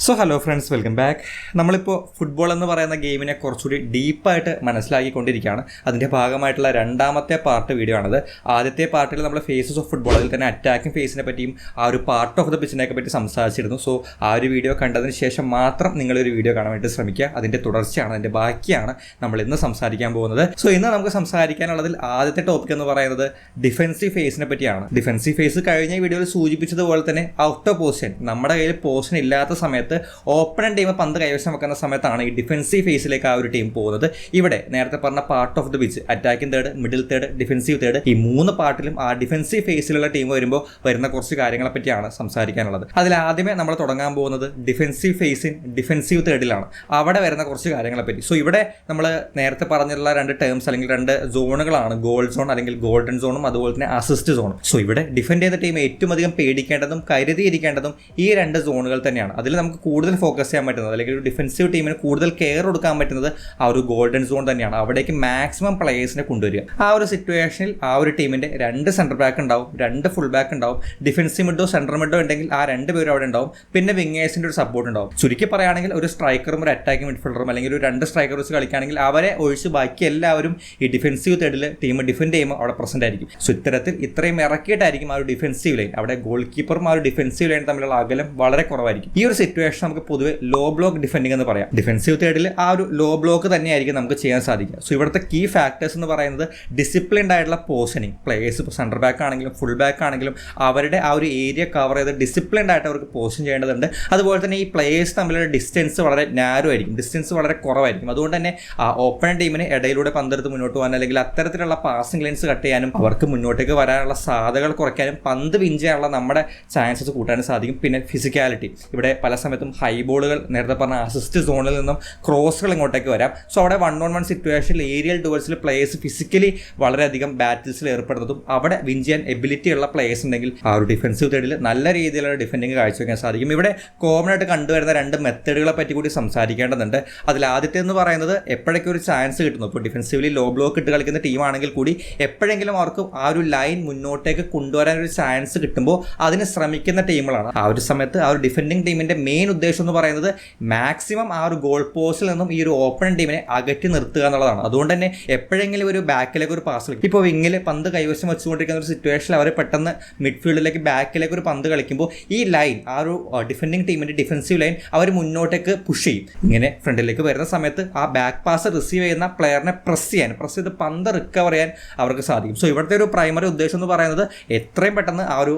So hello friends, welcome back. നമ്മളിപ്പോൾ football എന്ന് പറയുന്ന ഗെയിമിനെ കുറച്ചുകൂടി ഡീപ്പായിട്ട് മനസ്സിലാക്കിക്കൊണ്ടിരിക്കുകയാണ്. അതിൻ്റെ ഭാഗമായിട്ടുള്ള രണ്ടാമത്തെ പാർട്ട് വീഡിയോ ആണത്. ആദ്യത്തെ പാർട്ടിൽ നമ്മൾ ഫേസസ് ഓഫ് ഫുട്ബോൾ, അതിൽ തന്നെ അറ്റാക്കിംഗ് ഫേസിനെ പറ്റിയും ആ ഒരു പാർട്ട് ഓഫ് ദ പിച്ചിനെയൊക്കെ പറ്റി സംസാരിച്ചിരുന്നു. സോ ആ ഒരു വീഡിയോ കണ്ടതിന് ശേഷം മാത്രം നിങ്ങളൊരു വീഡിയോ കാണാൻ വേണ്ടി ശ്രമിക്കുക. അതിൻ്റെ തുടർച്ചയാണ്, അതിൻ്റെ ബാക്കിയാണ് നമ്മൾ ഇന്ന് സംസാരിക്കാൻ പോകുന്നത്. സോ ഇന്ന് നമുക്ക് സംസാരിക്കാനുള്ളതിൽ ആദ്യത്തെ ടോപ്പിക് എന്ന് പറയുന്നത് ഡിഫെൻസീവ് ഫേസിനെ പറ്റിയാണ്. ഡിഫെൻസീവ് ഫേസ് കഴിഞ്ഞ വീഡിയോയിൽ സൂചിപ്പിച്ചതുപോലെ തന്നെ ഔട്ട് ഓഫ് പൊസിഷൻ, നമ്മുടെ കയ്യിൽ പൊസിഷൻ ഇല്ലാത്ത സമയത്ത് ഓപ്പണന്റ് ടീം പന്ത് കൈവശം വെക്കുന്ന സമയത്താണ് ഈ ഡിഫെൻസീവ് ഫേസിലേക്ക് ആ ഒരു ടീം പോകുന്നത്. ഇവിടെ നേരത്തെ പറഞ്ഞ part of the pitch, attacking third, middle third, defensive third, ഈ മൂന്ന് പാർട്ടിലും ആ ഡിഫെൻസീവ് ഫേസിലുള്ള ടീം വരുമ്പോൾ വരുന്ന കുറച്ച് കാര്യങ്ങളെ പറ്റിയാണ് സംസാരിക്കാനുള്ളത്. അതിൽ ആദ്യമേ നമ്മൾ തുടങ്ങാൻ പോകുന്നത് ഡിഫെൻസീവ് ഫേസിൻ ഡിഫെൻസീവ് തേർഡിലാണ്. അവിടെ വരുന്ന കുറച്ച് കാര്യങ്ങളെ പറ്റി. സോ ഇവിടെ നമ്മൾ നേരത്തെ പറഞ്ഞിട്ടുള്ള രണ്ട് ടേംസ് അല്ലെങ്കിൽ രണ്ട് സോണുകളാണ്, ഗോൾ സോൺ അല്ലെങ്കിൽ ഗോൾഡൻ സോണും അതുപോലെ തന്നെ അസിസ്റ്റ് സോണും. സോ ഇവിടെ ഡിഫെൻഡ് ചെയ്ത ടീം ഏറ്റവും അധികം പേടിക്കേണ്ടതും കരുതിയിരിക്കേണ്ടതും ഈ രണ്ട് സോണുകൾ തന്നെയാണ്. അതിൽ നമുക്ക് കൂടുതൽ ഫോക്കസ് ചെയ്യാൻ പറ്റുന്നത് അല്ലെങ്കിൽ ഒരു ഡിഫെൻസീവ് ടീമിന് കൂടുതൽ കെയർ കൊടുക്കാൻ പറ്റുന്നത് ആ ഒരു ഗോൾഡൻ സോൺ തന്നെയാണ്. അവിടേക്ക് മാക്സിമം പ്ലേയേഴ്സിനെ കൊണ്ടുവരിക. ആ ഒരു സിറ്റുവേഷനിൽ ആ ഒരു ടീമിന്റെ രണ്ട് സെന്റർ ബാക്ക് ഉണ്ടാവും, രണ്ട് ഫുൾ ബാക്ക് ഉണ്ടാവും, ഡിഫെൻസീവ് മിഡോ സെന്റർ മിഡോ ഉണ്ടെങ്കിൽ ആ രണ്ടുപേരും അവിടെ ഉണ്ടാവും, പിന്നെ വിങ്ങേഴ്സിന്റെ ഒരു സപ്പോർട്ട് ഉണ്ടാവും. ചുരുക്കി പറയുകയാണെങ്കിൽ ഒരു സ്ട്രൈക്കറും ഒരു അറ്റാക്കിംഗ് മിഡ്ഫീൽഡറും അല്ലെങ്കിൽ ഒരു രണ്ട് സ്ട്രൈക്കർ വെച്ച് കളിക്കുകയാണെങ്കിൽ അവരെ ഒഴിച്ച് ബാക്കി എല്ലാവരും ഈ ഡിഫെൻസീവ് തേർഡിൽ ടീം ഡിഫെൻഡ് ചെയ്യുമ്പോൾ അവിടെ പ്രസന്റ് ആയിരിക്കും. സോ ഇത്തരത്തിൽ ഇത്രയും ഇറക്കിയിട്ടായിരിക്കും ആ ഒരു ഡിഫെൻസീവ് ലൈൻ, അവിടെ ഗോൾ കീപ്പറും ആ ഒരു ഡിഫെൻസീവ് ലൈൻ തമ്മിലുള്ള അകലം വളരെ കുറവായിരിക്കും. ഈ ഒരു സിറ്റുവേഷൻ നമുക്ക് പൊതുവെ ലോ ബ്ലോക്ക് ഡിഫെൻഡിംഗ് എന്ന് പറയാം. ഡിഫെൻസീവ് തേർഡിൽ ആ ഒരു ലോ ബ്ലോക്ക് തന്നെയായിരിക്കും നമുക്ക് ചെയ്യാൻ സാധിക്കുക. സോ ഇവിടുത്തെ കീ ഫാക്ടേഴ്സ് എന്ന് പറയുന്നത് ഡിസിപ്ലിൻഡ് ആയിട്ടുള്ള പോസിഷനിങ്. പ്ലേയേഴ്സ് ഇപ്പോൾ സെൻറ്റർ ബാക്ക് ആണെങ്കിലും ഫുൾ ബാക്ക് ആണെങ്കിലും അവരുടെ ആ ഒരു ഏരിയ കവർ ചെയ്ത് ഡിസിപ്ലിൻഡ് ആയിട്ട് അവർക്ക് പോസിഷൻ ചെയ്യേണ്ടതുണ്ട്. അതുപോലെ തന്നെ ഈ പ്ലേയേഴ്സ് തമ്മിലുള്ള ഡിസ്റ്റൻസ് വളരെ നാരോ ആയിരിക്കും, ഡിസ്റ്റൻസ് വളരെ കുറവായിരിക്കും. അതുകൊണ്ട് തന്നെ ആ ഓപ്പൺ ടീമിന് ഇടയിലൂടെ പന്തെടുത്ത് മുന്നോട്ട് പോകാൻ അല്ലെങ്കിൽ അത്തരത്തിലുള്ള പാസിംഗ് ലൈൻസ് കട്ട് ചെയ്യാനും അവർക്ക് മുന്നോട്ടേക്ക് വരാനുള്ള സാധ്യതകൾ കുറയ്ക്കാനും പന്ത് വിൻ ചെയ്യാനുള്ള നമ്മുടെ ചാൻസസ് കൂട്ടാനും സാധിക്കും. പിന്നെ ഫിസിക്കാലിറ്റി, ഇവിടെ പല സമയത്തും ഹൈ ബോളുകൾ നേരത്തെ പറഞ്ഞ അസിസ്റ്റ് സോണിൽ നിന്നും ക്രോസുകൾ ഇങ്ങോട്ടേക്ക് വരാം. സോ അവിടെ 1-on-1 സിറ്റുവേഷനിൽ ഏരിയൽ ഡുവൽസിൽ പ്ലേയേഴ്സ് ഫിസിക്കലി വളരെയധികം ബാറ്റിൽസിൽ ഏർപ്പെടുന്നതും അവിടെ വിൻ ചെയ്യാൻ എബിലിറ്റി ഉള്ള പ്ലേയേഴ്സ് ഉണ്ടെങ്കിൽ ആ ഒരു ഡിഫെൻസീവ് തേർഡിൽ നല്ല രീതിയിലുള്ള ഡിഫെൻഡിങ് കാഴ്ചവെക്കാൻ സാധിക്കും. ഇവിടെ കോമൺ ആയിട്ട് കണ്ടുവരുന്ന രണ്ട് മെത്തേഡുകളെ പറ്റി കൂടി സംസാരിക്കേണ്ടതുണ്ട്. അതിൽ ആദ്യത്തെ എന്ന് പറയുന്നത് എപ്പോഴൊക്കെ ഒരു ചാൻസ് കിട്ടുന്നു, ഇപ്പോൾ ഡിഫെൻസീവ്ലി ലോ ബ്ലോക്ക് ഇട്ട് കളിക്കുന്ന ടീമാണെങ്കിൽ കൂടി എപ്പോഴെങ്കിലും അവർക്ക് ആ ഒരു ലൈൻ മുന്നോട്ടേക്ക് കൊണ്ടുവരാൻ ഒരു ചാൻസ് കിട്ടുമ്പോൾ അതിന് ശ്രമിക്കുന്ന ടീമുകളാണ്. ആ ഒരു സമയത്ത് ആ ഒരു ഡിഫെൻഡിങ് ടീമിന്റെ മെയിൻ ഉദ്ദേശം എന്ന് പറയുന്നത് മാക്സിമം ആ ഒരു ഗോൾ പോസ്റ്റിൽ നിന്നും ഈ ഒരു ഓപ്പൺ ടീമിനെ അകറ്റി നിർത്തുക എന്നുള്ളതാണ്. അതുകൊണ്ട് തന്നെ എപ്പോഴെങ്കിലും ഒരു ബാക്കിലേക്ക് ഒരു പാസ് കളിക്കും, ഇപ്പോൾ വിങ്ങിൽ പന്ത് കൈവശം വെച്ചുകൊണ്ടിരിക്കുന്ന ഒരു സിറ്റുവേഷനിൽ അവർ പെട്ടെന്ന് മിഡ്ഫീൽഡിലേക്ക് ബാക്കിലേക്ക് ഒരു പന്ത് കളിക്കുമ്പോൾ ഈ ലൈൻ, ആ ഒരു ഡിഫെൻഡിങ് ടീമിന്റെ ഡിഫെൻസീവ് ലൈൻ അവർ മുന്നോട്ടേക്ക് പുഷ് ചെയ്യും. ഇങ്ങനെ ഫ്രണ്ടിലേക്ക് വരുന്ന സമയത്ത് ആ ബാക്ക് പാസ് റിസീവ് ചെയ്യുന്ന പ്ലെയറിനെ പ്രസ് ചെയ്ത് പന്ത് റിക്കവർ ചെയ്യാൻ അവർക്ക് സാധിക്കും. സോ ഇവിടുത്തെ ഒരു പ്രൈമറി ഉദ്ദേശം എന്ന് പറയുന്നത് എത്രയും പെട്ടെന്ന് ആ ഒരു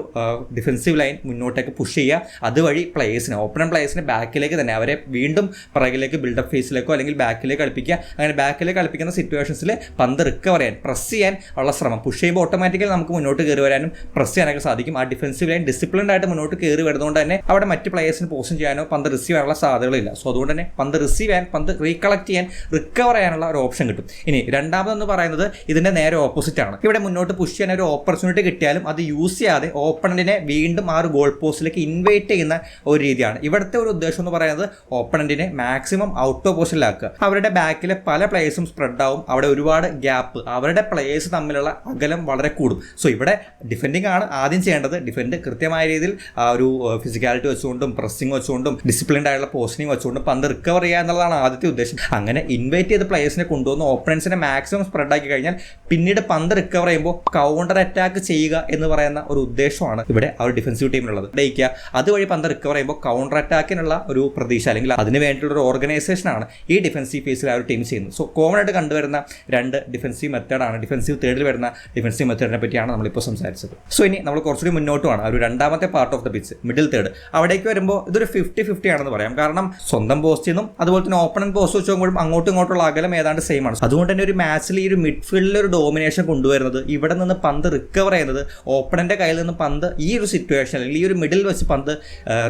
ഡിഫെൻസീവ് ലൈൻ മുന്നോട്ടേക്ക് പുഷ് ചെയ്യുക, അതുവഴി പ്ലേയേഴ്സിനെ, ഓപ്പൺ പ്ലേയേഴ്സിനെ ബാക്കിലേക്ക് തന്നെ അവരെ വീണ്ടും പിറകിലേക്ക് ബിൽഡപ്പ് ഫേസിലേക്കോ അല്ലെങ്കിൽ ബാക്കിലേക്ക് കളിപ്പിക്കുക. അങ്ങനെ ബാക്കിലേക്ക് കളിപ്പിക്കുന്ന സിറ്റുവേഷൻസിൽ പന്ത് റിക്കവർ ചെയ്യാൻ, പ്രസ് ചെയ്യാൻ ഉള്ള ശ്രമം, പുഷ് ചെയ്യുമ്പോൾ ഓട്ടോമാറ്റിക്കലി നമുക്ക് മുന്നോട്ട് കയറി വരാനും പ്രസ് ചെയ്യാനൊക്കെ സാധിക്കും. ആ ഡിഫെൻസീവ് ലൈൻ ഡിസിപ്ലിൻഡ് ആയിട്ട് മുന്നോട്ട് കയറി വരുന്നതുകൊണ്ട് തന്നെ അവിടെ മറ്റ് പ്ലേയേഴ്സിന് പോസിഷൻ ചെയ്യാനോ പന്ത് റിസീവ് ചെയ്യാനുള്ള സാധ്യതകളില്ല. സോ അതുകൊണ്ട് തന്നെ പന്ത് റിസീവ് ചെയ്യാൻ, പന്ത് റീകളക്ട് ചെയ്യാൻ, റിക്കവർ ചെയ്യാനുള്ള ഒരു ഓപ്ഷൻ കിട്ടും. ഇനി രണ്ടാമതെന്ന് പറയുന്നത് ഇതിന്റെ നേരെ ഓപ്പോസിറ്റ് ആണ്. ഇവിടെ മുന്നോട്ട് പുഷ് ചെയ്യാൻ ഒരു ഓപ്പർച്യൂണിറ്റി കിട്ടിയാലും അത് യൂസ് ചെയ്യാതെ ഓപ്പണന്റിനെ വീണ്ടും ആ ഒരു ഗോൾ പോസ്റ്റിലേക്ക് ഇൻവൈറ്റ് ചെയ്യുന്ന ഒരു രീതിയാണ്. ഇവിടുത്തെ ഒരു ഉദ്ദേശം എന്ന് പറയുന്നത് ഓപ്പണന്റിനെ മാക്സിമം ഔട്ട് ഓഫ് പൊസിഷനിലാക്കുക. അവരുടെ ബാക്കിലെ പല പ്ലേയേഴ്സും സ്പ്രെഡ് ആവും, അവിടെ ഒരുപാട് ഗ്യാപ്പ്, അവരുടെ പ്ലേയേഴ്സ് തമ്മിലുള്ള അകലം വളരെ കൂടും. സോ ഇവിടെ ഡിഫെൻഡിങ് ആണ് ആദ്യം ചെയ്യേണ്ടത്. ഡിഫെൻഡ് കൃത്യമായ രീതിയിൽ ആ ഒരു ഫിസിക്കാലിറ്റി വെച്ചുകൊണ്ടും പ്രസ്സിംഗ് വെച്ചുകൊണ്ടും ഡിസിപ്ലിൻഡ് ആയിട്ടുള്ള പോസ്റ്റിംഗ് വെച്ചുകൊണ്ടും പന്ത് റിക്കവർ ചെയ്യുക എന്നുള്ളതാണ് ആദ്യത്തെ ഉദ്ദേശം. അങ്ങനെ ഇൻവൈറ്റ് ചെയ്ത് പ്ലേയേഴ്സിനെ കൊണ്ടുവന്ന് ഓപ്പണൻസിനെ മാക്സിമം സ്പ്രെഡ് ആക്കി കഴിഞ്ഞാൽ പിന്നീട് പന്ത് റിക്കവർ ചെയ്യുമ്പോൾ കൗണ്ടർ അറ്റാക്ക് ചെയ്യുക എന്ന് പറയുന്ന ഒരു ഉദ്ദേശമാണ് ഇവിടെ ആ ഒരു ഡിഫെൻസീവ് ടീമിലുള്ളത്. ഇടയ്ക്കുക, അതുവഴി പന്ത് റിക്കവർ ചെയ്യുമ്പോൾ കൗണ്ടർ അറ്റാക്കിനുള്ള ഒരു പ്രതീക്ഷ അല്ലെങ്കിൽ അതിന് വേണ്ടിയിട്ടുള്ള ഒരു ഓർഗനൈസേഷനാണ് ഈ ഡിഫെൻസീവ് ഫേസിൽ ആ ഒരു ടീം ചെയ്യുന്നത്. സോ കോമൺ ആയിട്ട് കണ്ടുവരുന്ന രണ്ട് ഡിഫെൻസീവ് മെത്തേഡാണ്. ഡിഫെൻസീവ് തേർഡിൽ വരുന്ന ഡിഫെൻസീവ് മെത്തേഡിനെ പറ്റിയാണ് നമ്മളിപ്പോൾ സംസാരിച്ചത്. സോ ഇനി നമ്മൾ കുറച്ചുകൂടി മുന്നോട്ടുമാണ് ഒരു രണ്ടാമത്തെ part of the pitch, middle third. അവിടേക്ക് വരുമ്പോൾ ഇതൊരു 50-50 ആണെന്ന് പറയാം. കാരണം സ്വന്തം പോസ്റ്റിൽ നിന്നും അതുപോലെ തന്നെ ഓപ്പണന്റ് പോസ്റ്റ് വെച്ച് നോക്കുമ്പോഴും അങ്ങോട്ടും ഇങ്ങോട്ടുള്ള അകലം ഏതാണ്ട് സെയിം ആണ്. അതുകൊണ്ട് തന്നെ ഒരു മാച്ചിൽ ഈ ഒരു മിഡ്ഫീൽഡിൽ ഒരു ഡോമിനേഷൻ കൊണ്ടുവരുന്നത്, ഇവിടെ നിന്ന് പന്ത് റിക്കവർ ചെയ്യുന്നത്, ഓപ്പണന്റെ കയ്യിൽ നിന്ന് പന്ത് ഈ ഒരു സിറ്റുവേഷൻ അല്ലെങ്കിൽ ഈ ഒരു മിഡിൽ വെച്ച് പന്ത്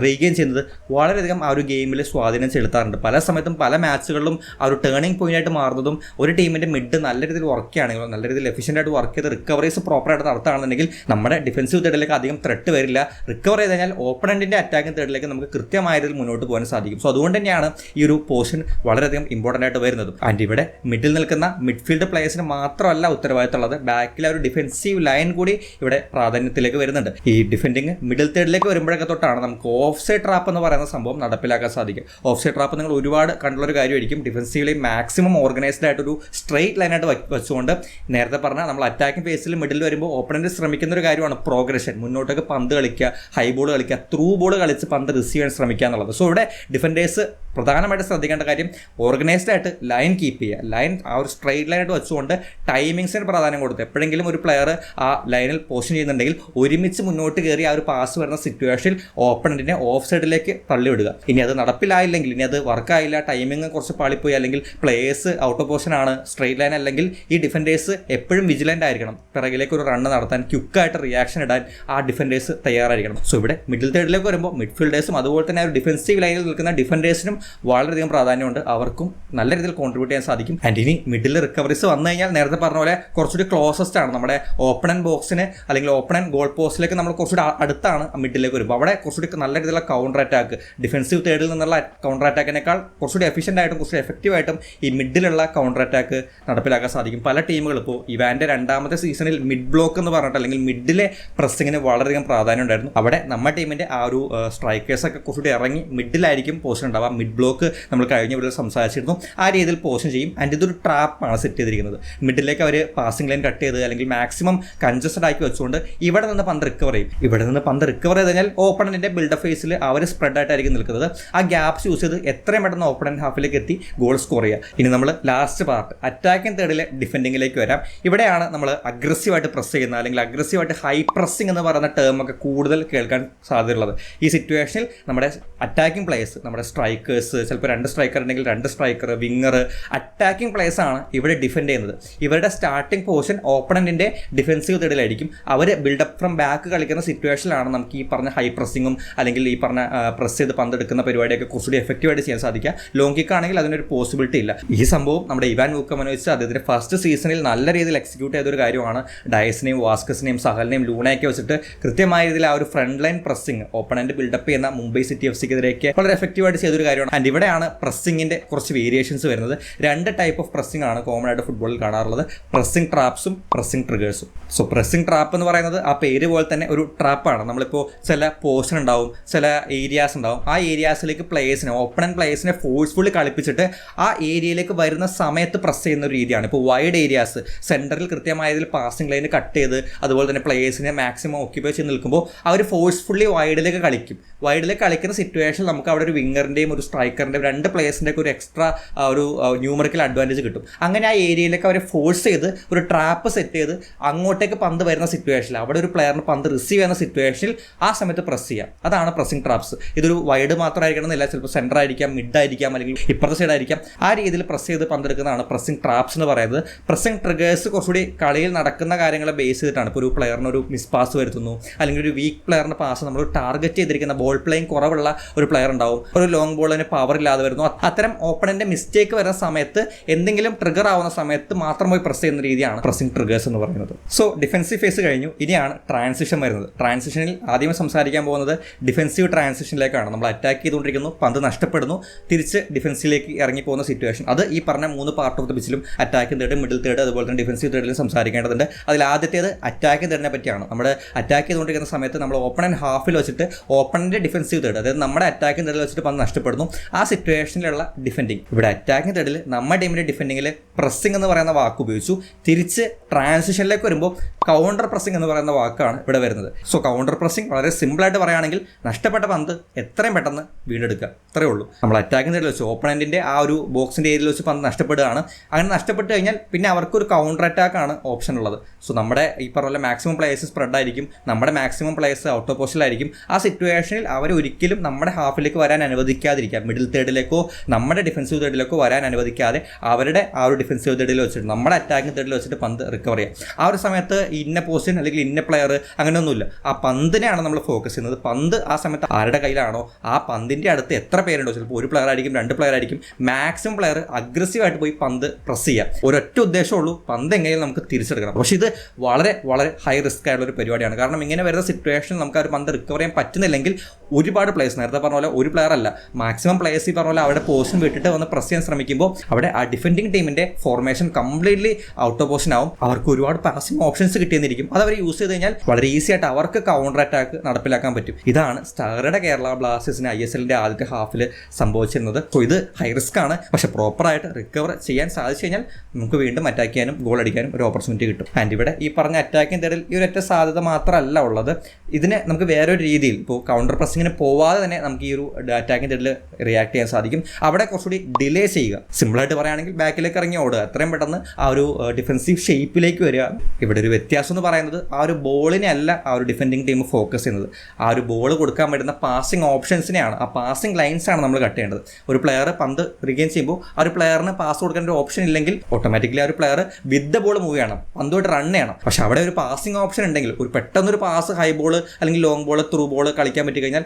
റീഗെയിൻ ചെയ്യുന്നത് വളരെയധികം ആ ഒരു ഗെയിമിൽ സ്വാധീനം ചെലുത്താറുണ്ട്. പല സമയത്തും പല മാച്ചുകളിലും ആ ഒരു ടേണിംഗ് പോയിന്റ് ആയിട്ട് മാറുന്നതും ഒരു ടീമിന്റെ മിഡ് നല്ല രീതിയിൽ വർക്ക് ചെയ്യുകയാണെങ്കിലും, നല്ല രീതിയിൽ എഫിഷ്യൻ്റ് ആയിട്ട് വർക്ക് ചെയ്ത് റിക്കവറീസ് പ്രോപ്പറായിട്ട് നടത്തുകയാണെന്നുണ്ടെങ്കിൽ നമ്മുടെ ഡിഫെൻസീവ് തേർഡിലേക്ക് അധികം ത്രെട്ട് വരില്ല. റിക്കവർ ചെയ്ത് കഴിഞ്ഞാൽ ഓപ്പണന്റിന്റെ അറ്റാക്കിംഗ് തേർഡിലേക്ക് നമുക്ക് കൃത്യമായ രീതിയിൽ മുന്നോട്ട് പോകാൻ സാധിക്കും. സോ അതുകൊണ്ട് തന്നെയാണ് ഈ ഒരു പോർഷൻ വളരെയധികം ഇമ്പോർട്ടൻ്റ് ആയിട്ട് വരുന്നത്. ആൻഡ് ഇവിടെ മിഡിൽ നിൽക്കുന്ന മിഡ്ഫീൽഡ് പ്ലേയേഴ്സിന് മാത്രമല്ല ഉത്തരവാദിത്തമുള്ളത്, ബാക്കിലെ ഒരു ഡിഫെൻസീവ് ലൈൻ കൂടി ഇവിടെ പ്രാധാന്യത്തിലേക്ക് വരുന്നുണ്ട്. ഈ ഡിഫെൻഡിങ് മിഡിൽ തേർഡിലേക്ക് വരുമ്പോഴൊക്കെ തൊട്ടാണ് നമുക്ക് ഓഫ് സൈഡ് ട്രാപ്പ് എന്ന് പറയുന്ന പറയുന്ന സംഭവം നടപ്പിലാക്കാൻ സാധിക്കും. ഓഫ് സൈഡ് ട്രാപ്പ് നിങ്ങൾ ഒരുപാട് കണ്ടുള്ളൊരു കാര്യമായിരിക്കും. ഡിഫൻസീവ്ലി മാക്സിമം ഓർഗനൈസ്ഡ് ആയിട്ടൊരു സ്ട്രെയിറ്റ് ലൈനായിട്ട് വെച്ചുകൊണ്ട് നേരത്തെ പറഞ്ഞാൽ നമ്മൾ അറ്റാക്കിംഗ് ഫേസിൽ മിഡിൽ വരുമ്പോൾ ഓപ്പണന്റ് ശ്രമിക്കുന്ന ഒരു കാര്യമാണ് പ്രോഗ്രഷൻ, മുന്നോട്ടേക്ക് പന്ത് കളിക്കുക, ഹൈ ബോൾ കളിക്കുക, ത്രൂ ബോൾ കളിച്ച് പന്ത് റിസീവ് ചെയ്യാൻ ശ്രമിക്കുക എന്നുള്ളത്. സോ ഇവിടെ ഡിഫൻഡേഴ്സ് പ്രധാനമായിട്ട് ശ്രദ്ധിക്കേണ്ട കാര്യം ഓർഗനൈസ്ഡ് ആയിട്ട് ലൈൻ കീപ്പ് ചെയ്യുക. ലൈൻ ആ ഒരു സ്ട്രെയിറ്റ് ലൈനായിട്ട് വെച്ചുകൊണ്ട് ടൈമിങ്സിന് പ്രാധാന്യം കൊടുത്ത് എപ്പോഴെങ്കിലും ഒരു പ്ലെയർ ആ ലൈനിൽ പൊസിഷൻ ചെയ്യുന്നുണ്ടെങ്കിൽ ഒരുമിച്ച് മുന്നോട്ട് കയറി ആ ഒരു പാസ് വരുന്ന സിറ്റുവേഷനിൽ ഓപ്പണന്റിനെ ഓഫ് സൈഡിലേക്ക് തള്ളിവിടുക. ഇനി അത് നടപ്പിലായില്ലെങ്കിൽ, ഇനി അത് വർക്കായില്ല, ടൈമിങ് കുറച്ച് പാളിപ്പോയി, അല്ലെങ്കിൽ പ്ലേയേഴ്സ് ഔട്ട് ഓഫ് പൊസിഷൻ ആണ്, സ്ട്രെയിറ്റ് ലൈൻ അല്ലെങ്കിൽ ഈ ഡിഫൻഡേഴ്സ് എപ്പോഴും വിജിലൻ്റ് ആയിരിക്കണം. പിറകിലേക്ക് ഒരു റണ്ണ് നടത്താൻ, ക്വിക്കായിട്ട് റിയാക്ഷൻ ഇടാൻ ആ ഡിഫൻഡേഴ്സ് തയ്യാറായിരിക്കണം. സോ ഇവിടെ മിഡിൽ തേർഡിലേക്ക് വരുമ്പോൾ മിഡ്ഫീൽഡേഴ്സും അതുപോലെ തന്നെ ഒരു ഡിഫൻസീവ് ലൈനിൽ നിൽക്കുന്ന ഡിഫൻഡേഴ്സിനും വളരെയധികം പ്രാധാന്യമുണ്ട്. അവർക്കും നല്ല രീതിയിൽ കോൺട്രിബ്യൂട്ട് ചെയ്യാൻ സാധിക്കും. ആൻഡ് ഇനി മിഡിൽ റിക്കവറീസ് വന്നു കഴിഞ്ഞാൽ നേരത്തെ പറഞ്ഞ പോലെ കുറച്ചുകൂടി ക്ലോസസ്റ്റ് ആണ്. നമ്മുടെ ഓപ്പണൻ ബോക്സിന് അല്ലെങ്കിൽ ഓപ്പണൻ ഗോൾ പോസ്റ്റിലേക്ക് നമ്മൾ കുറച്ചുകൂടി അടുത്താണ് മിഡിലേക്ക് വരുമ്പോൾ. അവിടെ കുറച്ചുകൂടി നല്ല രീതിയിലുള്ള കൗണ്ടർ അറ്റാക്ക്, ഡിഫൻസീവ് തേർഡിൽ നിന്നുള്ള കൗണ്ടർ അറ്റാക്കിനേക്കാൾ കുറച്ചുകൂടി എഫിഷ്യൻ്റ് ആയിട്ടും കുറച്ചുകൂടി എഫക്റ്റീവായിട്ടും ഈ മിഡിലുള്ള കൗണ്ടർ അറ്റാക്ക് നടപ്പിലാക്കാൻ സാധിക്കും. പല ടീമുകൾ ഇപ്പോൾ ഇവാൻ്റെ രണ്ടാമത്തെ സീസണിൽ മിഡ് ബ്ലോക്ക് എന്ന് പറഞ്ഞിട്ട് അല്ലെങ്കിൽ മിഡിലെ പ്രസ്സിങ്ങിന് വളരെയധികം പ്രാധാന്യം ഉണ്ടായിരുന്നു. അവിടെ നമ്മുടെ ടീമിൻ്റെ ആ ഒരു സ്ട്രൈക്കേഴ്സൊക്കെ കുറച്ചുകൂടി ഇറങ്ങി മിഡിലായിരിക്കും പോസിഷൻ ഉണ്ടാവുക. മിഡ് ബ്ലോക്ക് നമ്മൾ കഴിഞ്ഞ വീഡിയോയിൽ സംസാരിച്ചിരുന്നു. ആ രീതിയിൽ പോസിഷൻ ചെയ്യും. ആൻഡ് ഇതൊരു ട്രാപ്പാണ് സെറ്റ് ചെയ്തിരിക്കുന്നത്. മിഡിലേക്ക് അവർ പാസിംഗ് ലൈൻ കട്ട് ചെയ്ത് അല്ലെങ്കിൽ മാക്സിമം കൺജസ്റ്റഡ് ആക്കി വെച്ചുകൊണ്ട് ഇവിടെ നിന്ന് പന്ത് റിക്കവർ ചെയ്യും. ഇവിടെ നിന്ന് പന്ത് റിക്കവർ ചെയ്ത് കഴിഞ്ഞാൽ ഓപ്പണന്റിന്റെ ബിൽഡപ്പ് ഫേസിൽ അവർ സ്പ്രെഡ് ആയിട്ടായിരിക്കും നിൽക്കുന്നത്. ആ ഗ്യാപ്സ് യൂസ് ചെയ്ത് എത്രയും പെട്ടെന്ന് ഓപ്പണന്റ് ഹാഫിലേക്ക് എത്തി ഗോൾ സ്കോർ ചെയ്യുക. ഇനി നമ്മൾ ലാസ്റ്റ് പാർട്ട് അറ്റാക്കിംഗ് തേർഡിലെ ഡിഫെൻഡിങ്ങിലേക്ക് വരാം. ഇവിടെയാണ് നമ്മൾ അഗ്രസീവായിട്ട് പ്രസ് ചെയ്യുന്ന അല്ലെങ്കിൽ അഗ്രസീവായിട്ട് ഹൈ പ്രസ്സിംഗ് എന്ന് പറയുന്ന ടേം ഒക്കെ കൂടുതൽ കേൾക്കാൻ സാധ്യതയുള്ളത്. ഈ സിറ്റുവേഷനിൽ നമ്മുടെ അറ്റാക്കിംഗ് പ്ലേയേഴ്സ്, നമ്മുടെ സ്ട്രൈക്കേഴ്സ്, ചിലപ്പോൾ 2 സ്ട്രൈക്കർ ഉണ്ടെങ്കിൽ 2 സ്ട്രൈക്കർ, വിങ്ങർ, അറ്റാക്കിംഗ് പ്ലേയേഴ്സ് ആണ് ഇവിടെ ഡിഫെൻഡ് ചെയ്യുന്നത്. ഇവരുടെ സ്റ്റാർട്ടിംഗ് പൊസിഷൻ ഓപ്പണന്റിന്റെ ഡിഫെൻസീവ് തേർഡിലായിരിക്കും. അവർ ബിൽഡപ്പ് ഫ്രം ബാക്ക് കളിക്കുന്ന സിറ്റുവേഷനിലാണ് നമുക്ക് ഈ പറഞ്ഞ ഹൈ പ്രസ്സിങ്ങും അല്ലെങ്കിൽ ഈ പറഞ്ഞ പ്രസ് ചെയ്ത് പന്തെടുക്കുന്ന പരിപാടിയൊക്കെ കുറച്ചുകൂടി എഫക്റ്റീവായിട്ട് ചെയ്യാൻ സാധിക്കുക. ലോങ് കിക്ക് ആണെങ്കിൽ അതിനൊരു പോസിബിലിറ്റി ഇല്ല. ഈ സംഭവം നമ്മുടെ ഇവാൻ വൂക്കമനോവിച്ച് അദ്ദേഹത്തിന്റെ ഫസ്റ്റ് സീസണിൽ നല്ല രീതിയിൽ എക്സിക്യൂട്ട് ചെയ്തൊരു കാര്യമാണ്. ഡയസിനെയും വാസ്കസിനെയും സഹലിനെയും ലൂണയൊക്കെ വെച്ചിട്ട് കൃത്യമായ രീതിയിൽ ആ ഒരു front line pressing opponent build up ചെയ്യുന്ന മുംബൈ സിറ്റി എഫ്സിക്കെതിരെയൊക്കെ വളരെ എഫക്റ്റീവായിട്ട് ചെയ്തൊരു കാര്യമാണ്. ആൻഡ് ഇവിടെയാണ് പ്രസ്സിങ്ങിന്റെ കുറച്ച് വേരിയേഷൻസ് വരുന്നത്. 2 ടൈപ്പ് ഓഫ് പ്രസ്സിംഗ് ആണ് കോമൺ ആയിട്ട് ഫുട്ബോളിൽ കാണാറുള്ളത്. പ്രസ്സിംഗ് ട്രാപ്സും പ്രസ്സിംഗ് ട്രിഗേഴ്സും. സോ പ്രസ്സിംഗ് ട്രാപ്പ് എന്ന് പറയുന്നത് ആ പേര് പോലെ തന്നെ ഒരു ട്രാപ്പാണ്. നമ്മളിപ്പോൾ ചില പോർഷൻ ഉണ്ടാവും, ചില ഏരിയാസ് ഉണ്ടാവും. ആ ഏരിയാസിലേക്ക് പ്ലേയേഴ്സിനെ, ഓപ്പണന്റ് പ്ലേയേഴ്സിനെ ഫോഴ്സ്ഫുള്ളി കളിപ്പിച്ചിട്ട് ആ ഏരിയയിലേക്ക് വരുന്ന സമയത്ത് പ്രസ് ചെയ്യുന്ന ഒരു രീതിയാണ്. ഇപ്പോൾ വൈഡ് ഏരിയാസ് സെൻറ്ററിൽ കൃത്യമായ രീതിയിൽ പാസിംഗ് ലൈന് കട്ട് ചെയ്ത് അതുപോലെ തന്നെ പ്ലേയേഴ്സിനെ മാക്സിമം ഓക്യുപ്പൈ ചെയ്ത് നിൽക്കുമ്പോൾ അവർ ഫോഴ്സ്ഫുള്ളി വൈഡിലേക്ക് കളിക്കും. വൈഡിലേക്ക് കളിക്കുന്ന സിറ്റുവേഷൻ നമുക്ക് അവിടെ ഒരു വിങ്ങറിൻ്റെയും ഒരു സ്ട്രൈക്കറിൻ്റെയും 2 പ്ലേയേഴ്സിൻ്റെയൊക്കെ ഒരു എക്സ്ട്രാ ഒരു ന്യൂമറിക്കൽ അഡ്വാൻറ്റേജ് കിട്ടും. അങ്ങനെ ആ ഏരിയയിലേക്ക് അവരെ ഫോഴ്സ് ചെയ്ത് ഒരു ട്രാപ്പ് സെറ്റ് ചെയ്ത് അങ്ങോട്ടേക്ക് പന്ത് വരുന്ന സിറ്റുവേഷനിൽ, അവിടെ ഒരു പ്ലെയറിന് പന്ത് റിസീവ് ചെയ്യുന്ന സിറ്റുവേഷനിൽ ആ സമയത്ത് പ്രസ് ചെയ്യാം. അതാണ് പ്രസ്സിംഗ് ട്രാപ്സ്. ഇതൊരു വൈഡ് മാത്രമായിരിക്കണം എന്നില്ല, ചിലപ്പോൾ സെൻറ്റർ ആയിരിക്കാം, മിഡ് ആയിരിക്കാം, അല്ലെങ്കിൽ ഇപ്പുറത്തെ സൈഡ് ആയിരിക്കാം. ആ രീതിയിൽ പ്രസ് ചെയ്ത് പന്തെടുക്കുന്നതാണ് പ്രസ്സിംഗ് ട്രാപ്സ് എന്ന് പറയുന്നത്. പ്രസ്സിംഗ് ട്രിഗേഴ്സ് കുറച്ചുകൂടി കളിയിൽ നടക്കുന്ന കാര്യങ്ങളെ ബേസ് ചെയ്തിട്ടാണ്. ഇപ്പോൾ ഒരു പ്ലെയറിന് ഒരു മിസ് പാസ് വരുത്തുന്നു, അല്ലെങ്കിൽ ഒരു വീക്ക് പ്ലെയറിൻ്റെ പാസ് നമ്മൾ ടാർഗറ്റ് ചെയ്തിരിക്കുന്ന ബോൾ പ്ലേയിങ് കുറവുള്ള ഒരു പ്ലെയർ ഉണ്ടാവും, ഒരു ലോങ് ബോളിന് പവർ ഇല്ലാതെ വരുന്നു. അത്തരം ഓപ്പണന്റെ മിസ്റ്റേക്ക് വരുന്ന സമയത്ത്, എന്തെങ്കിലും ട്രിഗർ ആവുന്ന സമയത്ത് മാത്രം പോയി പ്രസ് ചെയ്യുന്ന രീതിയാണ് പ്രസ്സിംഗ് ട്രിഗേഴ്സ് എന്ന് പറയുന്നത്. സോ ഡിഫൻസീവ് ഫേസ് കഴിഞ്ഞു. ഇനിയാണ് ട്രാൻസിഷൻ വരുന്നത്. ട്രാൻസിഷനിൽ ആദ്യം സംസാരിക്കാൻ പോകുന്നത് ഡിഫൻസീവ് ട്രാൻസിഷനിലേക്കാണ്. നമ്മൾ അറ്റാക്ക് ചെയ്തുകൊണ്ടിരിക്കുന്നു, പന്ത് നഷ്ടപ്പെടുന്നു, തിരിച്ച് ഡിഫൻസിലേക്ക് ഇറങ്ങി പോകുന്ന സിറ്റുവേഷൻ. അത് ഈ പറഞ്ഞ 3 പാർട്ട് ഓഫ് ദ പിച്ചിലും അറ്റാക്കിംഗ് തേർഡ്, മിഡിൽ തേർഡ്, അതുപോലെ തന്നെ ഡിഫൻസീവ് തേർഡിലും സംസാരിക്കേണ്ടതുണ്ട്. അതിൽ ആദ്യത്തേത് അറ്റാക്കിംഗ് തേർഡിനെ പറ്റിയാണ്. നമ്മൾ അറ്റാക്ക് ചെയ്തുകൊണ്ടിരിക്കുന്ന സമയത്ത് നമ്മൾ ഓപ്പണന്റ് ഹാഫിൽ വെച്ചിട്ട് ഓപ്പണന്റ് ഡിഫൻസീവ് തേർഡ്, അതായത് നമ്മുടെ അറ്റാക്കിംഗ് തേർഡിൽ വെച്ചിട്ട് പന്ത് നഷ്ടപ്പെടുന്നു. ആ സിറ്റുവേഷനിലുള്ള ഡിഫെൻഡിങ്. ഇവിടെ അറ്റാക്കിംഗ് തേർഡിൽ നമ്മുടെ ടീമിൻ്റെ ഡിഫെൻഡിങ്ങിൽ പ്രസ്സിംഗ് എന്ന് പറയുന്ന വാക്ക് ഉപയോഗിച്ചു. തിരിച്ച് ട്രാൻസിഷനിലേക്ക് വരുമ്പോൾ കൗണ്ടർ പ്രസ്സിംഗ് എന്ന് പറയുന്ന വാക്കാണ് ഇവിടെ വരുന്നത്. സോ കൗണ്ടർ പ്രസ്സിംഗ് വളരെ സിമ്പിളായിട്ട് പറയുകയാണെങ്കിൽ നഷ്ടപ്പെട്ട പന്ത് എത്രയും പെട്ടെന്ന് വീണ്ടെടുക്കുക, അത്രയേ ഉള്ളൂ. നമ്മൾ അറ്റാക്കിംഗ് തേർഡിൽ വെച്ച് ഓപ്പണന്റിൻ്റെ ആ ഒരു ബോക്സിൻ്റെ ഏരിയയിൽ വെച്ച് പന്ത് നഷ്ടപ്പെടുകയാണ്. അങ്ങനെ നഷ്ടപ്പെട്ട് കഴിഞ്ഞാൽ പിന്നെ അവർക്കൊരു കൗണ്ടർ അറ്റാക്കാണ് ഓപ്ഷൻ ഉള്ളത്. സോ നമ്മുടെ ഈ പറഞ്ഞ മാക്സിമം പ്ലേയേഴ്സ് സ്പ്രെഡ് ആയിരിക്കും, നമ്മുടെ മാക്സിമം പ്ലേയേഴ്സ് ഔട്ട് ഓഫ് പൊസിഷനിലായിരിക്കും. ആ സിറ്റുവേഷനിൽ അവർ ഒരിക്കലും നമ്മുടെ ഹാഫിലേക്ക് വരാൻ അനുവദിക്കാതിരിക്കുക. മിഡിൽ തേർഡിലേക്കോ നമ്മുടെ ഡിഫൻസീവ് തേർഡിലേക്കോ വരാൻ അനുവദിക്കാതെ അവരുടെ ആ ഒരു ഡിഫൻസീവ് തേർഡിൽ വെച്ചിട്ട് നമ്മുടെ അറ്റാക്കിംഗ് തേർഡിൽ വെച്ചിട്ട് പന്ത് റിക്കവർ ചെയ്യാം. ആ ഒരു സമയത്ത് ഇന്ന പൊസിഷൻ അല്ലെങ്കിൽ ഇന്ന പ്ലെയർ അങ്ങനെയൊന്നുമില്ല. ആ പന്തിനെയാണ് നമ്മൾ ഫോക്കസ് ചെയ്യുന്നത്. പന്ത് ആ സമയത്ത് ആരുടെ കയ്യിലാണോ ആ പന്തിൻ്റെ അടുത്ത് എത്ര പേരുണ്ടോ, ചിലപ്പോൾ 1 പ്ലെയർ ആയിരിക്കും, 2 പ്ലെയർ ആയിരിക്കും, മാക്സിമം പ്ലെയർ അഗ്രസീവായിട്ട് പോയി പന്ത് പ്രസ് ചെയ്യുക. ഒരൊറ്റ ഉദ്ദേശമുള്ളൂ, പന്ത് എങ്ങനെയും നമുക്ക് തിരിച്ചെടുക്കണം. പക്ഷേ ഇത് വളരെ വളരെ ഹൈ റിസ്ക് ആയിട്ടുള്ള ഒരു പരിപാടിയാണ്. കാരണം ഇങ്ങനെ വരുന്ന സിറ്റുവേഷനിൽ നമുക്ക് ആ ഒരു പന്ത് റിക്കവർ ചെയ്യാൻ പറ്റുന്നില്ലെങ്കിൽ ഒരുപാട് പ്ലേയേഴ്സ്, നേരത്തെ പറഞ്ഞ പോലെ ഒരു പ്ലെയർ അല്ല, മാക്സിമം പ്ലേയേഴ്സ് ഈ പറഞ്ഞ പോലെ അവിടെ പൊസിഷൻ വിട്ടിട്ട് വന്ന് പ്രസ് ചെയ്യാൻ ശ്രമിക്കുമ്പോൾ അവിടെ ആ ഡിഫെൻഡിങ് ടീമിന്റെ formation completely out of position ആവും. അവർക്ക് ഒരുപാട് പാസിംഗ് ഓപ്ഷൻസ് കിട്ടിയെന്നിരിക്കും. അത് അവർ യൂസ് ചെയ്ത് കഴിഞ്ഞാൽ വളരെ ഈസി ആയിട്ട് അവർക്ക് കൗണ്ടർ അറ്റാക്ക് നടപ്പിലാക്കാൻ പറ്റും. ഇതാണ് സ്റ്റാറുടെ കേരള ബ്ലാസ്റ്റേഴ്സിന് ISLന്റെ ആദ്യത്തെ ഹാഫിൽ സംഭവിച്ചിരുന്നത്. സോ ഇത് ഹൈ റിസ്ക് ആണ്, പക്ഷെ പ്രോപ്പറായിട്ട് റിക്കവർ ചെയ്യാൻ സാധിച്ചു കഴിഞ്ഞാൽ നമുക്ക് വീണ്ടും അറ്റാക്ക് ചെയ്യാനും ഗോൾ അടിക്കാനും ഒരു ഓപ്പർച്യൂണിറ്റി കിട്ടും. ആൻഡ് ഇവിടെ ഈ പറഞ്ഞ അറ്റാക്കിംഗ് തേടൽ ഈ ഒരൊറ്റ സാധ്യത മാത്രമല്ല ഉള്ളത്. ഇതിനെ നമുക്ക് വേറൊരു രീതിയിൽ ഇപ്പോൾ കൗണ്ടർ പ്രസിങ്ങിന് പോവാതെ തന്നെ നമുക്ക് ഈ ഒരു അറ്റാക്കിംഗ് തേടൽ റിയാക്ട് ചെയ്യാൻ സാധിക്കും. അവിടെ കുറച്ചുകൂടി ഡിലേ ചെയ്യുക. സിമ്പിളായിട്ട് പറയുകയാണെങ്കിൽ ബാക്കിലേക്ക് ഇറങ്ങി ഓടുക, എത്രയും പെട്ടെന്ന് ആ ഒരു ഡിഫെൻസീവ് ഷേപ്പിലേക്ക് വരിക. ഇവിടെ ഒരു വ്യത്യാസം എന്ന് പറയുന്നത് ആ ഒരു ബോളിനെ അല്ല ആ ഒരു ഡിഫെൻഡിങ് ടീം ഫോക്കസ് ചെയ്യുന്നത്, ആ ഒരു ബോൾ കൊടുക്കാൻ പറ്റുന്ന പാസിംഗ് ഓപ്ഷൻസിനെയാണ്, ആ പാസിംഗ് ലൈൻസാണ് നമ്മൾ കട്ട് ചെയ്യേണ്ടത്. ഒരു പ്ലെയർ പന്ത് റിഗെയിൻ ചെയ്യുമ്പോൾ ആ ഒരു പ്ലെയറിന് പാസ് കൊടുക്കാൻ ഒരു ഓപ്ഷൻ ഇല്ലെങ്കിൽ ഓട്ടോമാറ്റിക്കലി ആ ഒരു player with the ball move ചെയ്യണം, പന്തുമായിട്ട് റൺ ചെയ്യണം. പക്ഷെ അവിടെ ഒരു പാസിംഗ് ഓപ്ഷൻ ഉണ്ടെങ്കിൽ ഒരു പെട്ടെന്നൊരു പാസ് ഹൈ ബോൾ അല്ലെങ്കിൽ ലോങ് ബോൾ ത്രൂ ബോൾ കളിക്കാൻ പറ്റി കഴിഞ്ഞാൽ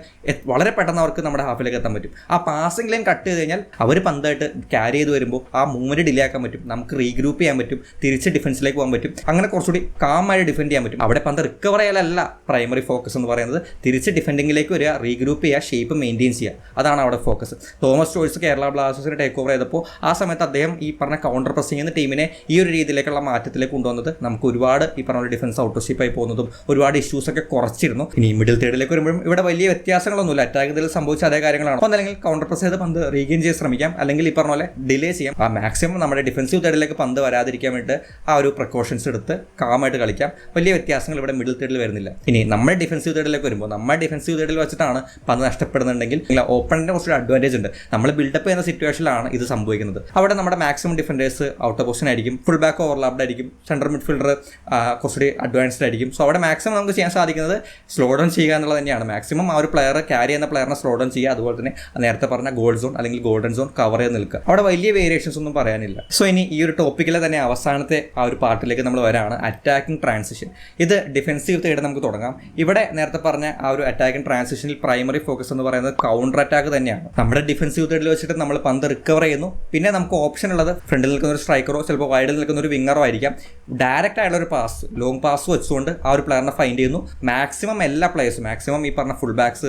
വളരെ പെട്ടെന്ന് അവർക്ക് നമ്മുടെ ഹാഫിലേക്ക് എത്താൻ പറ്റും. ആ പാസിംഗ് ലൈൻ കട്ട് ചെയ്ത് കഴിഞ്ഞാൽ അവർ പന്തായിട്ട് ക്യാരി ചെയ്ത് വരുമ്പോൾ ആ മൂവ്മെന്റ് ഡിലേ ആക്കാൻ പറ്റും, നമുക്ക് റീഗ്രൂപ്പ് ചെയ്യാൻ പറ്റും, തിരിച്ച് ഡിഫൻസിലേക്ക് പോകാൻ പറ്റും. അങ്ങനെ കുറച്ചുകൂടി കാമായി ഡിഫെൻഡ് ചെയ്യാൻ പറ്റും. അവിടെ പന്ത് റിക്കവർ ചെയ്യാനല്ല പ്രൈമറി ഫോക്കസ് എന്ന് പറയുന്നത്, തിരിച്ച് ഡിഫെൻഡിങ്ങിലേക്ക് വരിക, റീഗ്രൂപ്പ് ചെയ്യുക, ഷേപ്പ് മെയിൻറ്റെയിൻ ചെയ്യുക, അതാണ് അവിടെ ഫോക്കസ്. തോമസ് ചോയ്സ് കേരള ബ്ലാസ്റ്റേഴ്സിന് ടേക്ക് ഓവർ ചെയ്തപ്പോൾ ആ സമയത്ത് അദ്ദേഹം ഈ പറഞ്ഞ കൗണ്ടർ പ്രസിംഗ് എന്ന ടീമിനെ ഈ ഒരു രീതിയിലേക്കുള്ള മാറ്റത്തിലേക്ക് കൊണ്ടുവന്നത് നമുക്ക് ഒരുപാട് ഈ പറഞ്ഞ ഡിഫൻസ് ഔട്ടർഷിപ്പായി പോകുന്നതും ഒരുപാട് ഇഷ്യൂസൊക്കെ കുറച്ചിരുന്നു. ഇനി മിഡിൽ തേർഡിലേക്ക് വരുമ്പോഴും ഇവിടെ വലിയ വ്യത്യാസങ്ങളൊന്നുമില്ല. അറ്റാക്ക് ഇതിൽ സംഭവിച്ച അതേ കാര്യങ്ങളാണ്. ഒന്നല്ലെങ്കിൽ കൗണ്ടർ പ്രസ് ചെയ്ത് പന്ത് റീഗെയിൻ ചെയ്ത് ശ്രമിക്കാം, അല്ലെങ്കിൽ ഈ പറഞ്ഞ പോലെ ഡിലേ ചെയ്യാം. ആ മാക്സിമം നമ്മുടെ ഡിഫൻസീവ് തേർഡിലേക്ക് പന്ത് വരാതിരിക്കാൻ വേണ്ടിയിട്ട് ആ ഒരു പ്രിക്കോഷൻസ് എടുത്ത് കാമായിട്ട് കളിക്കാം. വലിയ വ്യത്യാസങ്ങൾ ഇവിടെ മിഡിൽ തേർഡിൽ വരുന്നില്ല. ഇനി നമ്മുടെ ഡിഫൻസീവ് തേർഡിലേക്ക് വരുമ്പോൾ നമ്മുടെ ഡിഫൻസീവ് തേർഡിൽ വെച്ചിട്ടാണ് പന്ത് നഷ്ടപ്പെടുന്നുണ്ടെങ്കിൽ ഓപ്പണിന്റെ കുറച്ചൊരു അഡ്വാൻറ്റേജ് ഉണ്ട്. നമ്മൾ ബിൽഡപ്പ് ചെയ്യുന്ന സിറ്റുവേഷനിലാണ് ഇത് സംഭവിക്കുന്നത്. അവിടെ നമ്മുടെ maximum defenders out of position ആയിരിക്കും, ഫുൾ ബാക്ക് ഓവർലാപ്ഡ് ആയിരിക്കും, സെൻട്രൽ മിഡ്ഫീൽഡർ കുറച്ചുകൂടി അഡ്വാൻസ്ഡ് ആയിരിക്കും. സോ അവിടെ മാക്സിമം നമുക്ക് ചെയ്യാൻ സാധിക്കുന്നത് സ്ലോ ഡൗൺ ചെയ്യുക എന്നുള്ളത് തന്നെയാണ്. മാക്സിമം ആ ഒരു പ്ലെയർ ക്യാരി ചെയ്യുന്ന പ്ലെയറിനെ സ്ലോ ഡൗൺ ചെയ്യുക, അതുപോലെ തന്നെ നേരത്തെ പറഞ്ഞ ഗോൾ സോൺ അല്ലെങ്കിൽ ഗോൾഡൻ സോൺ കവർ ചെയ്ത് നിൽക്കുക. അവിടെ വലിയ വേരിയേഷൻസ് ഒന്നും പറയാനില്ല. സോ ഇനി ഈ ഒരു ടോപ്പിക്കിലെ തന്നെ അവസാനത്തെ ആ ഒരു പാർട്ടിലേക്ക് നമ്മൾ വരാണ്, അറ്റാക്കിംഗ് ട്രാൻസിഷൻ. ഇത് ഡിഫൻസീവ് തേർഡ് നമുക്ക് തുടങ്ങാം. ഇവിടെ നേരത്തെ പറഞ്ഞ ആ ഒരു അറ്റാക്കിംഗ് ട്രാൻസിഷനിൽ പ്രൈമറി ഫോക്കസ് എന്ന് പറയുന്നത് കൗണ്ടർ അറ്റാക്ക് തന്നെയാണ്. നമ്മുടെ ഡിഫൻസീവ് തേർഡിൽ വെച്ചിട്ട് നമ്മൾ പന്ത് റിക്കവർ ചെയ്യുന്നു. പിന്നെ നമുക്ക് ഓപ്ഷൻ ഉള്ളത് ഫ്രണ്ടിൽ നിൽക്കുന്ന ഒരു സ്ട്രൈക്കറോ ചിലപ്പോൾ വൈഡിൽ നിൽക്കുന്ന ഒരു വിങ്ങറോ ആയിരിക്കാം. ഡയറക്റ്റ് ആയിട്ടുള്ള ഒരു പാസ്, ലോങ് പാസ് വെച്ചുകൊണ്ട് ആ ഒരു പ്ലെയറിനെ ഫൈൻഡ് ചെയ്യുന്നു. മാക്സിമം എല്ലാ പ്ലേയേഴ്സും, മാക്സിമം ഈ പറഞ്ഞ ഫുൾ ബാക്സ്,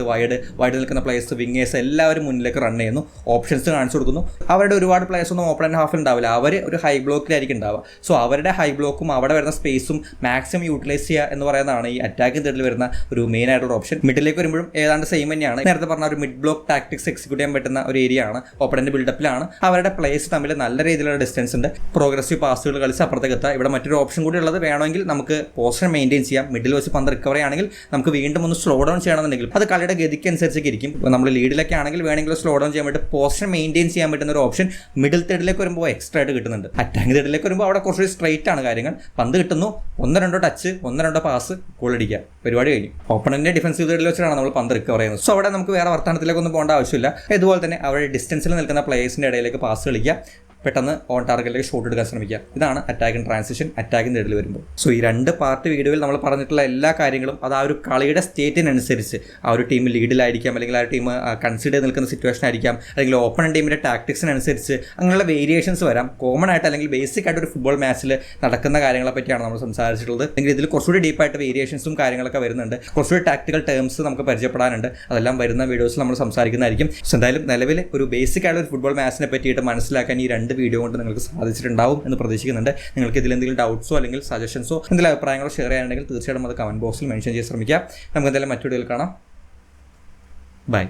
വൈഡ് നിൽക്കുന്ന പ്ലേയേഴ്സ്, വിങ്ങേഴ്സ് എല്ലാവരും മുന്നിലേക്ക് റൺ ചെയ്യുന്നു, ഓപ്ഷൻസ് കാണിച്ചു കൊടുക്കുന്നു. അവരുടെ ഒരുപാട് പ്ലേയേഴ്സ് ഒന്നും ഓപ്പൺ ആൻഡ് ഹാഫിൽ ഉണ്ടാവില്ല, അവർ ഒരു ഹൈ ബ്ലോക്കിലായിരിക്കും ഉണ്ടാവുക. സോ അവരുടെ ഹൈ ബ്ലോക്കും അവിടെ വരുന്ന സ്പേസും മാക്സിമം യൂട്ടിലൈസ് ചെയ്യുക എന്ന് പറയുന്നതാണ് ഈ അറ്റാക്കിംഗ് തേർഡിൽ വരുന്ന ഒരു മെയിൻ ആയിട്ടുള്ള ഓപ്ഷൻ. മിഡിലേക്ക് വരുമ്പോഴും ഏതാണ്ട് സെയിം തന്നെയാണ്. നേരത്തെ പറഞ്ഞ ഒരു മിഡ് ബ്ലോക്ക് ടാക്ടിക്സ് എക്സിക്യൂട്ട് ചെയ്യാൻ പറ്റുന്ന ഒരു ഏരിയ ആണ്. ഓപ്പണിന്റെ ബിൽഡപ്പിലാണ് അവരുടെ പ്ലേയേഴ്സ് തമ്മിൽ നല്ല രീതിയിലുള്ള ഡിസ്റ്റൻസ് ഉണ്ട്. പ്രോഗ്രസീവ് പാസുകൾ കളിച്ച് അപ്പുറത്തേക്ക് എത്താം. ഇവിടെ മറ്റൊരു ഓപ്ഷൻ കൂടി ഉള്ളത്, വേണമെങ്കിൽ നമുക്ക് പൊസിഷൻ മെയിൻറ്റെയിൻ ചെയ്യാം. മിഡിൽ വെച്ച് പന്ത് റിക്കവർ ആണെങ്കിൽ നമുക്ക് വീണ്ടും ഒന്ന് സ്ലോ ഡൗൺ ചെയ്യണമെന്നുണ്ടെങ്കിൽ അത് കളിയുടെ ഗതിക്ക് അനുസരിച്ചൊക്കെ ഇരിക്കും. നമ്മൾ ലീഡിലൊക്കെ ആണെങ്കിൽ വേണമെങ്കിൽ സ്ലോ ഡൗൺ ചെയ്യാൻ വേണ്ടി പൊസിഷൻ മെയിൻറ്റെയിൻ ചെയ്യാൻ പറ്റുന്ന ഒരു ഓപ്ഷൻ മിഡിൽ തേർഡിലേക്ക് വരുമ്പോൾ എക്സ്ട്രാ ആയിട്ട് കിട്ടുന്നുണ്ട്. അറ്റാക്കിംഗ് തേർഡിലേക്ക് വരുമ്പോൾ അവിടെ കുറച്ച് സ്ട്രൈറ്റ് ആണ് കാര്യങ്ങൾ. പന്ത് കിട്ടുന്നു, 1-2 ടച്ച്, 1-2 പാസ്, ഗോൾ അടിക്കുക, പരിപാടി കഴിഞ്ഞു. ഓപ്പണിന്റെ ഡിഫൻസീവ് തേർഡിൽ വെച്ചിട്ടാണ് നമ്മൾ പന്ത് റിക്കവർ ചെയ്യുന്നത്. സോ അവിടെ നമുക്ക് വേറെ വർത്തമാനത്തിലേക്കൊന്നും പോകേണ്ട ആവശ്യമില്ല. ഇതുപോലെ തന്നെ അവരുടെ ഡിസ്റ്റൻസിൽ നിൽക്കുന്ന പ്ലേയേഴ്സിന്റെ ഇടയിലേക്ക് പാസ് കളിക്കുക, പെട്ടെന്ന് ഓൺ ടാർഗറ്റിലേക്ക് ഷോട്ട് എടുക്കാൻ ശ്രമിക്കുക. ഇതാണ് അറ്റാക്കിംഗ് ട്രാൻസിഷൻ അറ്റാക്കിംഗ് തേർഡിൽ വരുമ്പോൾ. സോ ഈ രണ്ട് പാർട്ട് വീഡിയോയിൽ നമ്മൾ പറഞ്ഞിട്ടുള്ള എല്ലാ കാര്യങ്ങളും അത് ആ ഒരു കളിയുടെ സ്റ്റേറ്റിനനുസരിച്ച് ആ ഒരു ടീം ലീഡിലായിരിക്കാം, അല്ലെങ്കിൽ ആ ഒരു ടീം കൺസിഡർ ചെയ്ത് നിൽക്കുന്ന സിറ്റുവേഷൻ ആയിരിക്കാം, അല്ലെങ്കിൽ ഓപ്പൺ ടീമിൻ്റെ ടാക്ടിക്സിനനുസരിച്ച് അങ്ങനെയുള്ള വേരിയേഷൻസ് വരാം. കോമൺ ആയിട്ട് അല്ലെങ്കിൽ ബേസിക് ആയിട്ട് ഒരു ഫുട്ബോൾ മാച്ചിൽ നടക്കുന്ന കാര്യങ്ങളെ പറ്റിയാണ് നമ്മൾ സംസാരിച്ചിട്ടുള്ളത്. അല്ലെങ്കിൽ ഇതിൽ കുറച്ചുകൂടി ഡീപ്പായിട്ട് വേരിയേഷൻസും കാര്യങ്ങളൊക്കെ വരുന്നുണ്ട്, കുറച്ചുകൂടി ടാക്ടിക്കൽ ടേംസ് നമുക്ക് പരിചയപ്പെടാനുണ്ട്. അതെല്ലാം വരുന്ന വീഡിയോസിൽ നമ്മൾ സംസാരിക്കുന്നതായിരിക്കും. സോ എന്തായാലും നിലവിൽ ഒരു ബേസിക് ആയിട്ട് ഒരു ഫുട്ബോൾ മാച്ചിനെ പറ്റിയിട്ട് മനസ്സിലാക്കാൻ ഈ രണ്ട് വീഡിയോ കൊണ്ട് നിങ്ങൾക്ക് സാധിച്ചിട്ടുണ്ടാവും എന്ന് പ്രതീക്ഷിക്കുന്നുണ്ട്. നിങ്ങൾക്ക് ഇതിലെന്തെങ്കിലും ഡൗട്ട്സോ അല്ലെങ്കിൽ സജഷൻസോ എന്തെങ്കിലും അഭിപ്രായങ്ങളോ ഷെയർ ചെയ്യാനുണ്ടെങ്കിൽ തീർച്ചയായിട്ടും അത് കമന്റ് ബോക്സിൽ മെൻഷൻ ചെയ്യാൻ ശ്രമിക്കുക. നമുക്ക് എന്തായാലും മറ്റു വീഡിയോയിൽ കാണാം. ബൈ.